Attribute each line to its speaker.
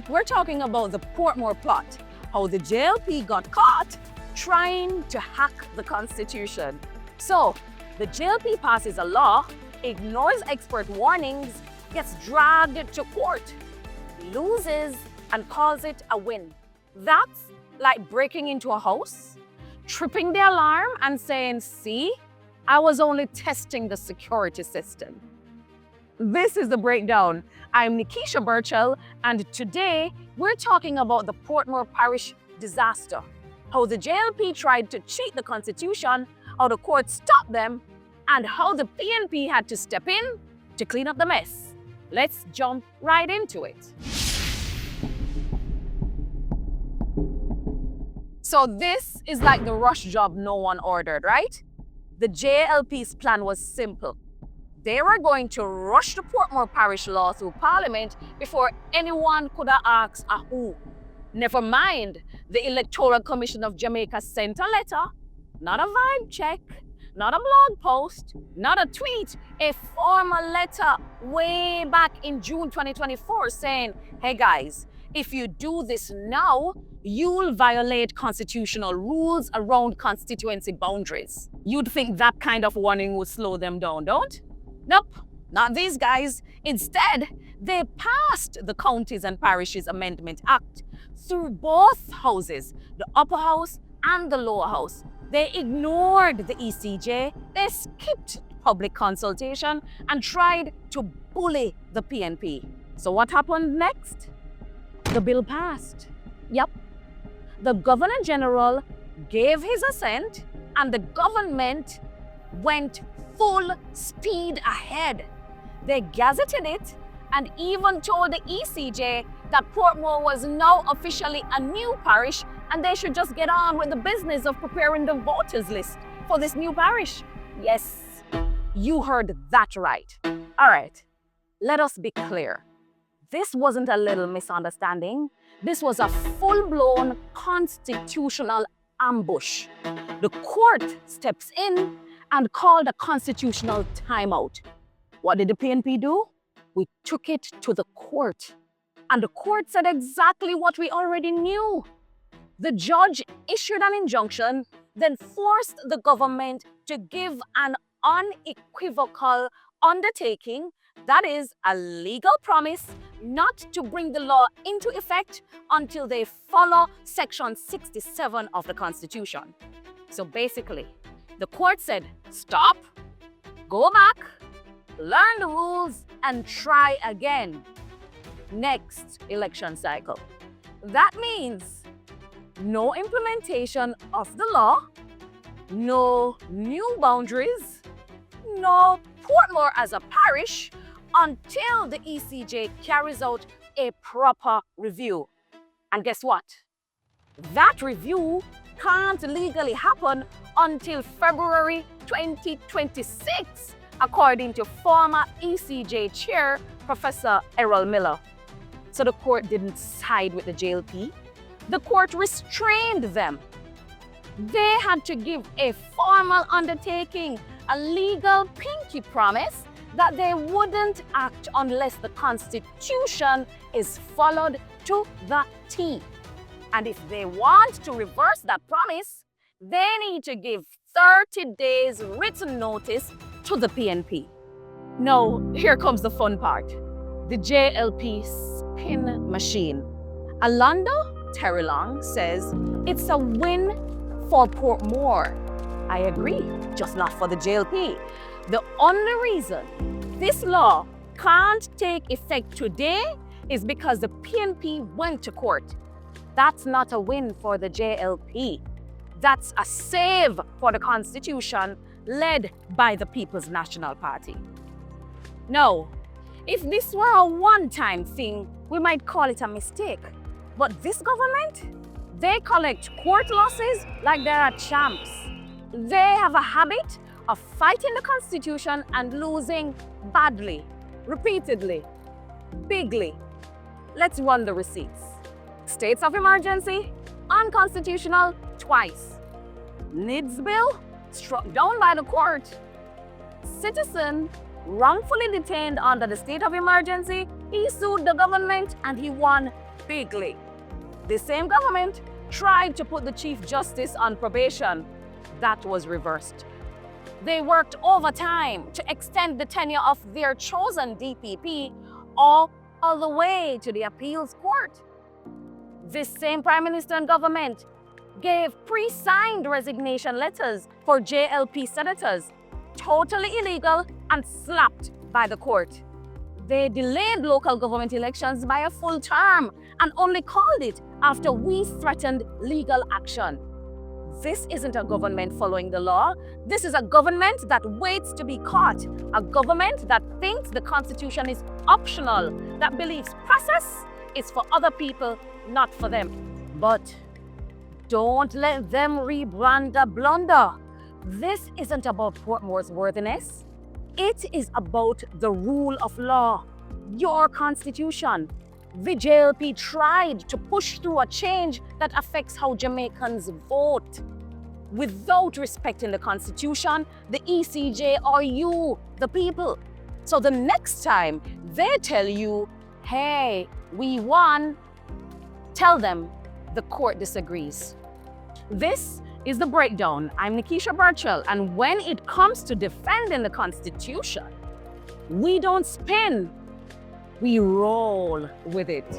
Speaker 1: week, we're talking about the Portmore plot, how the JLP got caught trying to hack the Constitution. So, the JLP passes a law, ignores expert warnings, gets dragged to court, loses, and calls it a win. That's like breaking into a house, tripping the alarm and saying, "See, I was only testing the security system." This is the breakdown. I'm Nekeisha Burchell, and today we're talking about the Portmore parish disaster, how the JLP tried to cheat the Constitution, how the court stopped them, and how the PNP had to step in to clean up the mess. Let's jump right into it. So this is like the rush job no one ordered, right? The JLP's plan was simple. They were going to rush the Portmore parish law through Parliament before anyone could have asked a who. Never mind, the Electoral Commission of Jamaica sent a letter, not a vibe check, not a blog post, not a tweet, a formal letter way back in June 2024 saying, "Hey guys, if you do this now, you'll violate constitutional rules around constituency boundaries." You'd think that kind of warning would slow them down, don't? Nope, not these guys. Instead, they passed the Counties and Parishes Amendment Act through both houses, the upper house and the lower house. They ignored the ECJ, they skipped public consultation and tried to bully the PNP. So what happened next? The bill passed. Yep. The Governor General gave his assent and the government went full speed ahead. They gazetted it and even told the ECJ that Portmore was now officially a new parish and they should just get on with the business of preparing the voters list for this new parish. Yes, you heard that right. All right, let us be clear. This wasn't a little misunderstanding. This was a full-blown constitutional ambush. The court steps in and called a constitutional timeout. What did the PNP do? We took it to the court. And the court said exactly what we already knew. The judge issued an injunction, then forced the government to give an unequivocal undertaking, that is, a legal promise, not to bring the law into effect until they follow Section 67 of the Constitution. So basically, the court said, stop, go back, learn the rules, and try again. Next election cycle. That means no implementation of the law, no new boundaries, no Portmore as a parish until the ECJ carries out a proper review. And guess what? That review can't legally happen until February 2026, according to former ECJ chair, Professor Errol Miller. So the court didn't side with the JLP. The court restrained them. They had to give a formal undertaking, a legal pinky promise that they wouldn't act unless the Constitution is followed to the T. And if they want to reverse that promise, they need to give 30 days written notice to the PNP. Now, here comes the fun part. The JLP spin machine. Alonda Terrelong says it's a win for Portmore. I agree, just not for the JLP. The only reason this law can't take effect today is because the PNP went to court. That's not a win for the JLP. That's a save for the Constitution led by the People's National Party. Now, if this were a one-time thing, we might call it a mistake. But this government, they collect court losses like they are champs. They have a habit of fighting the Constitution and losing badly, repeatedly, bigly. Let's run the receipts. States of emergency, unconstitutional twice. NIDS bill, struck down by the court. Citizen, wrongfully detained under the state of emergency, he sued the government and he won bigly. The same government tried to put the Chief Justice on probation. That was reversed. They worked overtime to extend the tenure of their chosen DPP all the way to the appeals court. This same Prime Minister and government gave pre-signed resignation letters for JLP senators, totally illegal and slapped by the court. They delayed local government elections by a full term and only called it after we threatened legal action. This isn't a government following the law. This is a government that waits to be caught. A government that thinks the Constitution is optional, that believes process is for other people, not for them. But don't let them rebrand a blunder. This isn't about Portmore's worthiness. It is about the rule of law, your Constitution. The JLP tried to push through a change that affects how Jamaicans vote without respecting the Constitution, the ECJ, or you, the people. So the next time they tell you, hey, we won, tell them the court disagrees. This is The Breakdown. I'm Nekeisha Burchell, and when it comes to defending the Constitution, we don't spin, we roll with it.